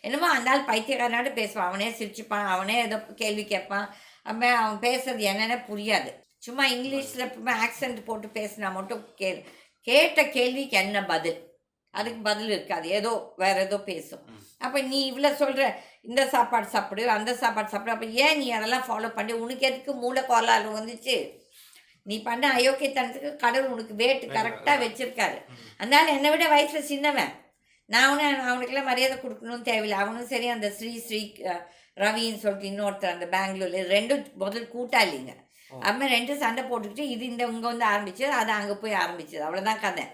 என்னமோ அந்த ஆள் பைத்தியக்காரனாட்டு பேசுவான். அவனே சிரிச்சுப்பான், அவனே ஏதோ கேள்வி கேட்பான். அப்புறம் அவன் பேசுறது என்னன்னே புரியாது. சும்மா இங்கிலீஷில் ஆக்சென்ட் போட்டு பேசினா மட்டும் கேட்ட கேள்விக்கு என்ன பதில், அதுக்கு பதில் இருக்காது. ஏதோ வேற ஏதோ பேசும். அப்போ நீ இவ்வளோ சொல்கிற, இந்த சாப்பாடு சாப்பிடு, அந்த சாப்பாடு சாப்பிடு, அப்போ ஏன் நீ அதெல்லாம் ஃபாலோ பண்ணி உனக்கு எதுக்கு மூளை கோளாறு வந்துச்சு? நீ பண்ண அயோக்கியத்தனத்துக்கு கடவுள் உனக்கு வேட்டு கரெக்டாக வச்சிருக்காரு. அதனால என்னை விட வயசில் சின்னவன். நான் அவனுக்கெல்லாம் மரியாதை கொடுக்கணும்னு தேவையில்லை. அவனும் சரி, அந்த ஸ்ரீ ரவின்னு சொல்லிட்டு இன்னொருத்தர் அந்த பெங்களூரில், ரெண்டும் முதல் கூட்டாளிங்க. அப்புறம் ரெண்டும் சண்டை போட்டுக்கிட்டு இது இங்கே வந்து ஆரம்பிச்சது, அது அங்கே போய் ஆரம்பிச்சது. அவ்வளோதான் கதை.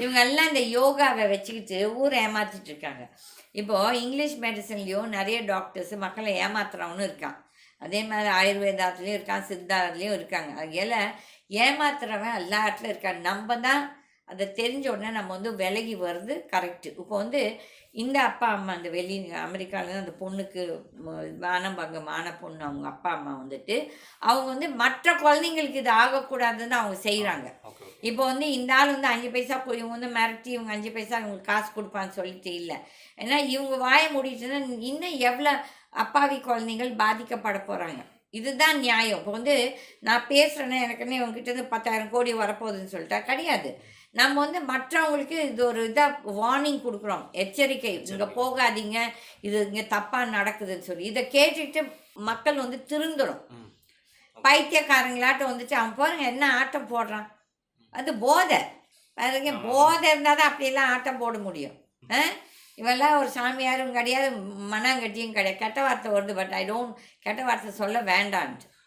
இவங்கெல்லாம் இந்த யோகாவை வச்சுக்கிட்டு ஊரை ஏமாற்றிட்டு இருக்காங்க. இப்போது இங்கிலீஷ் மெடிசன்லேயும் நிறைய டாக்டர்ஸ் மக்களை ஏமாத்துறவனும் இருக்கான். அதே மாதிரி ஆயுர்வேதாத்துலேயும் இருக்கான், சித்தாத்துலேயும் இருக்காங்க. அதில் ஏமாத்துறவன் எல்லா இடத்துலையும் இருக்கான். நம்ம தான் அதை தெரிஞ்ச உடனே நம்ம வந்து விலகி வருது கரெக்டு. இப்போ வந்து இந்த அப்பா அம்மா அந்த அமெரிக்காவிலேருந்து அந்த பொண்ணுக்கு மானபங்கமான பொண்ணு, அவங்க அப்பா அம்மா வந்துட்டு அவங்க வந்து மற்ற குழந்தைங்களுக்கு இது ஆகக்கூடாதுன்னு அவங்க செய்கிறாங்க. இப்போ வந்து இந்த ஆள் வந்து 5 பைசா போய் இவங்க வந்து மிரட்டி இவங்க 5 பைசா இவங்களுக்கு காசு கொடுப்பான்னு சொல்லிட்டு இல்லை. ஏன்னா இவங்க வாயை மூடிட்டுன்னா இன்னும் எவ்வளோ அப்பாவி குழந்தைகள் பாதிக்கப்பட போகிறாங்க. இதுதான் நியாயம். இப்போ வந்து நான் பேசுகிறேன்னா எனக்குன்னு இவங்ககிட்ட 10,000 கோடி வரப்போகுதுன்னு சொல்லிட்டா கிடையாது. நம்ம வந்து மற்றவங்களுக்கு இது ஒரு இதாக வார்னிங் கொடுக்குறோம், எச்சரிக்கை, இங்கே போகாதீங்க, இது இங்கே தப்பாக நடக்குதுன்னு சொல்லி. இதை கேட்டுட்டு மக்கள் வந்து திருந்துடும். பைத்தியக்காரங்களாட்டம் வந்துட்டு அவன் பாருங்க என்ன ஆட்டம் போடுறான், அது போதை. பாருங்க, போதை இருந்தால் தான் அப்படியெல்லாம் ஆட்டம் போட முடியும். இவெல்லாம் ஒரு சாமியாரும் கிடையாது, மண்ணாங்கட்டியும் கிடையாது. கெட்ட வார்த்தை வருது, பட் ஐ டோன்ட் கெட்ட வார்த்தை சொல்ல வேண்டான்ட்டு.